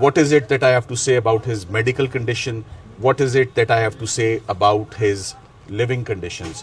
What is it that I have to say about his medical condition? What is it that I have to say about his living conditions?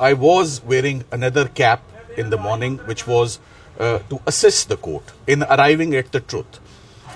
I was wearing another cap in the morning which was to assist the court in arriving at the truth.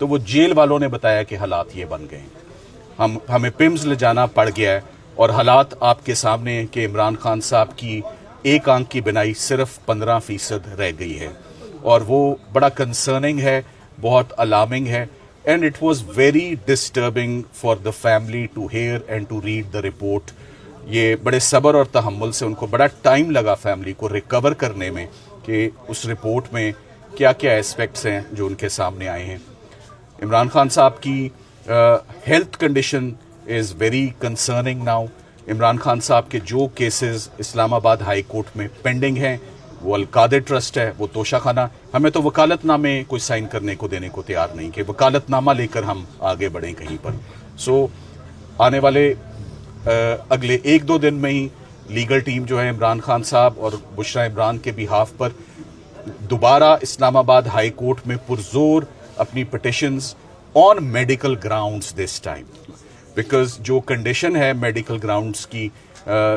تو وہ jail والوں نے بتایا کہ حالات یہ بن گئے ہیں, ہمیں پمز لے جانا پڑ گیا ہے, اور حالات آپ کے سامنے ہیں کہ عمران خان صاحب کی ایک آنکھ کی بینائی صرف 15% رہ گئی ہے, اور وہ بڑا کنسرننگ ہے, بہت الارمنگ ہے. And it was very disturbing for the family to hear and to read the report. یہ بڑے صبر اور تحمل سے ان کو بڑا ٹائم لگا فیملی کو ریکور کرنے میں کہ اس رپورٹ میں کیا کیا اسپیکٹس ہیں جو ان کے سامنے آئے ہیں. عمران خان صاحب کی health condition is very concerning now. Imran Khan صاحب کے جو کیسز اسلام آباد ہائی کورٹ میں پینڈنگ ہیں, وہ القادر ٹرسٹ ہے, وہ توشہ خانہ, ہمیں تو وکالت نامے کوئی سائن کرنے کو دینے کو تیار نہیں کہ وکالت نامہ لے کر ہم آگے بڑھیں کہیں پر. سو آنے والے اگلے 1-2 دن میں ہی لیگل ٹیم جو ہے عمران خان صاحب اور بشرا عمران کے بہاف پر دوبارہ اسلام آباد ہائی کورٹ میں پرزور اپنی petitions on medical grounds this time, because جو کنڈیشن ہے میڈیکل گراؤنڈز کی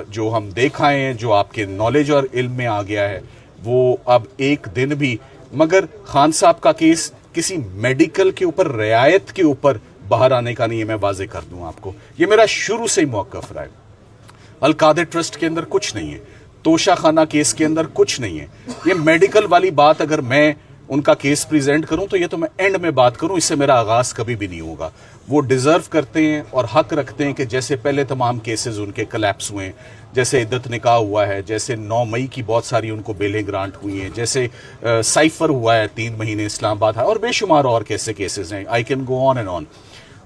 جو ہم دیکھ آئے ہیں, جو آپ کے نالج اور علم میں آ گیا ہے, وہ اب ایک دن بھی مگر خان صاحب کا کیس کسی میڈیکل کے اوپر رعایت کے اوپر باہر آنے کا نہیں ہے. میں واضح کر دوں آپ کو, یہ میرا شروع سے ہی موقف رہا ہے. القادر ٹرسٹ کے اندر کچھ نہیں ہے, توشہ خانہ کیس کے اندر کچھ نہیں ہے. یہ میڈیکل والی بات اگر میں ان کا کیس پریزنٹ کروں تو یہ تو میں اینڈ میں بات کروں, اس سے میرا آغاز کبھی بھی نہیں ہوگا. وہ ڈیزرو کرتے ہیں اور حق رکھتے ہیں کہ جیسے پہلے تمام کیسز ان کے کلیپس ہوئے ہیں, جیسے عدت نکاح ہوا ہے, جیسے 9 مئی کی بہت ساری ان کو بیلیں گرانٹ ہوئی ہیں, جیسے سائفر ہوا ہے 3 مہینے اسلام آباد ہے, اور بے شمار اور کیسے کیسز ہیں. I can go on and on.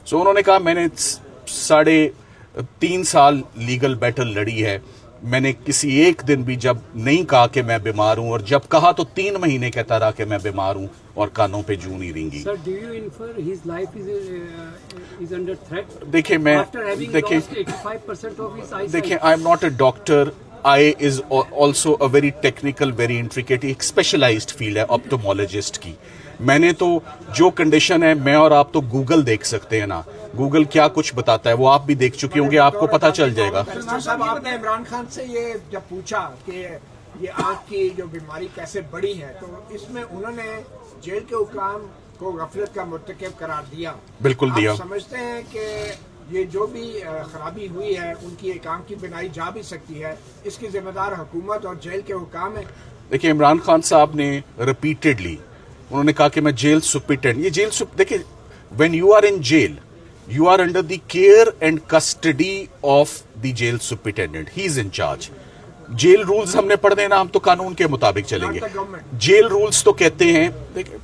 سو انہوں نے کہا میں نے 3.5 سال لیگل بیٹل لڑی ہے, میں نے کسی ایک دن بھی جب نہیں کہا کہ میں بیمار ہوں, اور جب کہا تو 3 مہینے کہتا رہا کہ میں بیمار ہوں, اور کانوں پہ جوں نہیں رینگی. Sir, do you infer his life is under threat? دیکھیں میں After having lost 85% of his eyesight. دیکھیں I am not a doctor, I is also a very technical very intricate, ایک اسپیشلائزڈ فیلڈ ہے آپٹومولوجسٹ کی. میں نے تو جو کنڈیشن ہے, میں اور آپ تو گوگل دیکھ سکتے ہیں نا, گوگل کیا کچھ بتاتا ہے وہ آپ بھی دیکھ چکے ہوں گے, آپ کو پتہ چل جائے گا. صاحب آپ نے عمران خان سے یہ جب پوچھا کہ یہ آنکھ کی جو بیماری کیسے بڑی ہے, تو اس میں انہوں نے جیل کے حکام کو غفلت کا مرتکب قرار دیا. بالکل دیا. آپ سمجھتے ہیں کہ یہ جو بھی خرابی ہوئی ہے ان کی ایک آنکھ کی بینائی جا بھی سکتی ہے, اس کی ذمہ دار حکومت اور جیل کے حکام ہیں؟ دیکھیں عمران خان صاحب نے ریپیٹڈلی انہوں نے کہا کہ میں جیل سپرنٹینڈنٹ, یہ جیل دیکھیں when you are in jail you are under the care and custody of the jail superintendent. He is in charge. Jail rules ہم نے پڑھنے نا, ہم تو قانون کے مطابق چلیں گے. جیل رولز تو کہتے ہیں, دیکھیں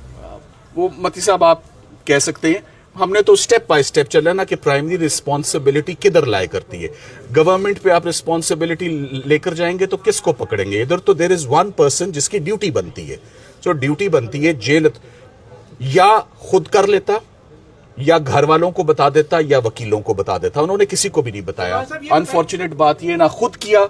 وہ متی صاحب آپ کہہ سکتے ہیں, ہم نے تو سٹیپ بائی سٹیپ چلا نا کہ پرائمری رسپانسبلٹی کدھر لائے کرتی ہے. گورنمنٹ پہ آپ رسپانسبلٹی لے کر جائیں گے تو کس کو پکڑیں گے؟ ادھر تو دیر از ون پرسن جس کی ڈیوٹی بنتی ہے. جو ڈیوٹی بنتی ہے جیل یا خود کر لیتا, یا گھر والوں کو بتا دیتا, یا وکیلوں کو بتا دیتا. انہوں نے کسی کو بھی نہیں بتایا. انفارچونیٹ بات یہ, نہ خود کیا,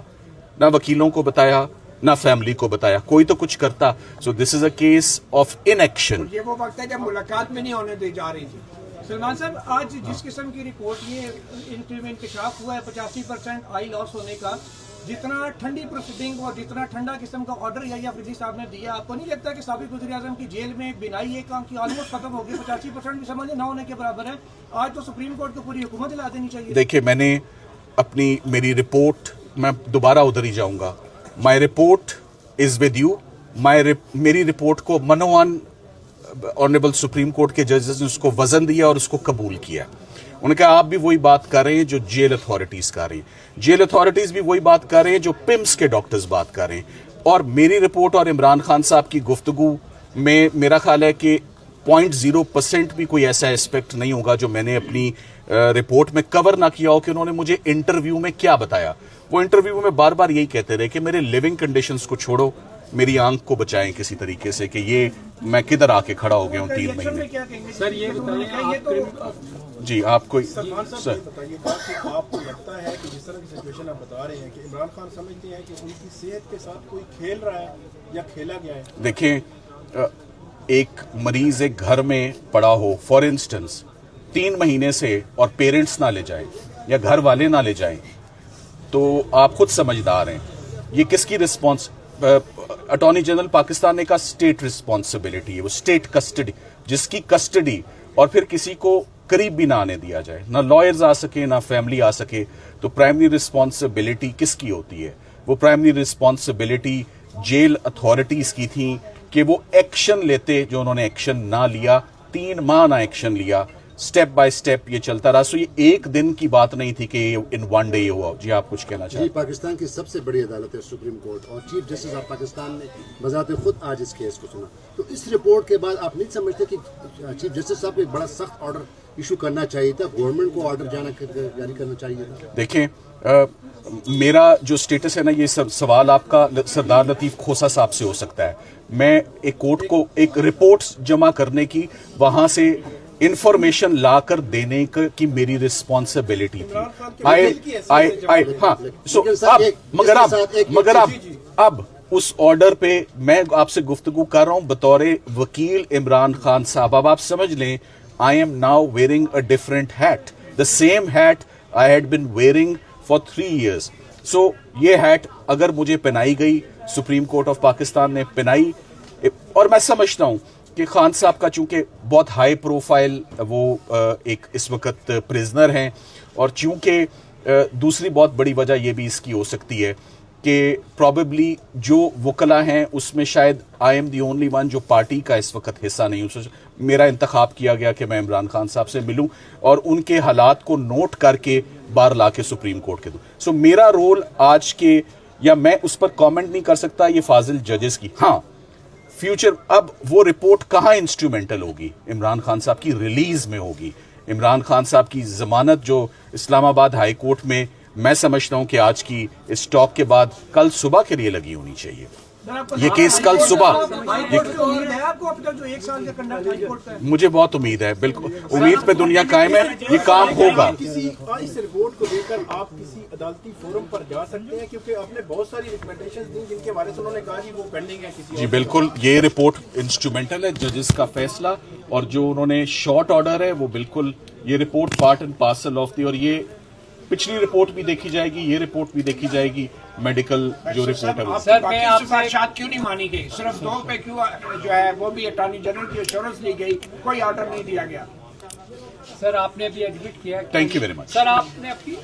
نہ وکیلوں کو بتایا, نہ فیملی کو بتایا, کوئی تو کچھ کرتا. So this is a case of inaction. یہ وہ وقت ہے جب ملاقات میں نہیں ہونے دی جا رہی تھی. سلمان صاحب آج جس قسم کی رپورٹ یہ انکشاف ہوا ہے 85% آئی لاس ہونے کا, جتنا ٹھنڈی پروسیڈنگ اور جتنا ٹھنڈا قسم کا آرڈر یا افریدی صاحب نے دیا, آپ کو نہیں لگتا کہ سابق وزیر اعظم کی جیل میں بینائی ایک آنکھ کی آلموسٹ ختم ہو گئی, 85% بھی سمجھے نہ ہونے کے برابر ہے. آج تو سپریم کورٹ کو پوری حکومت ہلا دینی چاہیے. دیکھیں میں نے میری رپورٹ, میں دوبارہ ادھر ہی جاؤں گا. مائی رپورٹ از ود یو. میری رپورٹ کو منوان آنریبل سپریم کورٹ کے ججز نے اس کو وزن دیا اور اس کو قبول کیا. انہوں نے کہا آپ بھی وہی بات کر رہے ہیں جو جیل اتھارٹیز کر رہی ہیں, جیل اتھارٹیز بھی وہی بات کر رہے ہیں جو پمس کے ڈاکٹرز بات کر رہے ہیں. اور میری رپورٹ اور عمران خان صاحب کی گفتگو میں میرا خیال ہے کہ 0.0% بھی کوئی ایسا اسپیکٹ نہیں ہوگا جو میں نے اپنی رپورٹ میں کور نہ کیا ہو کہ انہوں نے مجھے انٹرویو میں کیا بتایا. وہ انٹرویو میں بار بار یہی کہتے رہے کہ میرے لیونگ کنڈیشنز کو چھوڑو, میری آنکھ کو بچائیں کسی طریقے سے, کہ یہ میں کدھر آ کے کھڑا ہو گیا ہوں 3 مہینے. سر یہ بتائیں جی آپ کو سر بتائیے گا کہ آپ کو لگتا ہے کہ جس طرح کی سچویشن آپ بتا رہے ہیں کہ عمران خان سمجھتے ہیں کہ ان کی صحت کے ساتھ کوئی کھیل رہا ہے یا کھیلا گیا ہے؟ دیکھیں ایک مریض ایک گھر میں پڑا ہو, فار انسٹنس 3 مہینے سے, اور پیرنٹس نہ لے جائیں یا گھر والے نہ لے جائیں, تو آپ خود سمجھدار ہیں یہ کس کی رسپانس. اٹارنی جنرل پاکستان نے کہا اسٹیٹ رسپانسبلٹی ہے, وہ اسٹیٹ کسٹڈی, جس کی کسٹڈی اور پھر کسی کو قریب بھی نہ آنے دیا جائے, نہ لائرز آ سکے نہ فیملی آ سکے, تو پرائمری رسپانسبلٹی کس کی ہوتی ہے؟ وہ پرائمری رسپانسبلٹی جیل اتھارٹیز کی تھیں کہ وہ ایکشن لیتے, جو انہوں نے ایکشن نہ لیا, 3 ماہ نہ ایکشن لیا, سٹیپ بائی سٹیپ یہ چلتا رہا. سو یہ ایک دن کی بات نہیں تھی کہ ان ون ڈے یہ ہوا. جی آپ کچھ کہنا چاہتے ہیں؟ پاکستان کی سب سے بڑی عدالت ہے سپریم کورٹ, اور چیف جسٹس آف پاکستان نے بذات خود آج اس کیس کو سنا. تو اس رپورٹ کے بعد آپ نہیں سمجھتے کہ چیف جسٹس صاحب کو ایک بڑا سخت آرڈر ایشو کرنا چاہیے تھا, گورنمنٹ کو آرڈر جاری کرنا چاہیے تھا؟ دیکھیں میرا جو سٹیٹس ہے نا, یہ سوال آپ کا سردار لطیف کھوسا صاحب سے ہو سکتا ہے. میں ایک کورٹ کو ایک رپورٹس جمع کرنے کی, وہاں سے انفارمیشن لا کر دینے کی میری رسپانسبلٹی تھی. ہاں سو مگر اب اس آرڈر پہ میں آپ سے گفتگو کر رہا ہوں بطور وکیل عمران خان صاحب. اب آپ سمجھ لیں, I am now wearing a different hat. The same hat I had been wearing for 3 years. So یہ ہیٹ اگر مجھے پہنائی گئی, سپریم کورٹ آف پاکستان نے پہنائی, اور میں سمجھتا ہوں کہ خان صاحب کا چونکہ بہت ہائی پروفائل وہ ایک اس وقت پریزنر ہیں, اور چونکہ دوسری بہت بڑی وجہ یہ بھی اس کی ہو سکتی ہے کہ پروبیبلی جو وکلا ہیں اس میں شاید I am the only one جو پارٹی کا اس وقت حصہ نہیں ہوں. میرا انتخاب کیا گیا کہ میں عمران خان صاحب سے ملوں اور ان کے حالات کو نوٹ کر کے بار لا کے سپریم کورٹ کے دوں. سو میرا رول آج کے, یا میں اس پر کامنٹ نہیں کر سکتا, یہ فاضل ججز کی. ہاں فیوچر, اب وہ رپورٹ کہاں انسٹرومنٹل ہوگی؟ عمران خان صاحب کی ریلیز میں ہوگی. عمران خان صاحب کی ضمانت جو اسلام آباد ہائی کورٹ میں, میں سمجھتا ہوں کہ آج کی اس ٹاک کے بعد کل صبح کے لیے لگی ہونی چاہیے. یہ کیس کل صبح, مجھے بہت امید ہے, بالکل امید پہ دنیا قائم ہے, یہ کام ہوگا. اس رپورٹ کو لے کر آپ کسی عدالتی فورم پر جا سکتے ہیں, کیونکہ آپ نے بہت ساری ریکمنڈیشنز دی جن کے بارے سے انہوں نے کہا کہ وہ پینڈنگ ہے کسی. جی بالکل, یہ رپورٹ انسٹرومنٹل ہے, ججز کا فیصلہ, اور جو انہوں نے شارٹ آرڈر ہے وہ بالکل یہ report part and parcel of the, اور یہ پچھلی رپورٹ بھی دیکھی جائے گی, یہ رپورٹ بھی دیکھی جائے گی, میڈیکل جو رپورٹ ہے وہ. سر میں آپ سفارشات کیوں نہیں مانی گئی؟ صرف 2 پہ کیوں جو ہے وہ بھی اٹارنی جنرل کی ایشورنس لی گئی, کوئی آرڈر نہیں دیا گیا؟ سر آپ نے بھی ایڈمٹ کیا. Thank you very much. Sir آپ نے اپنی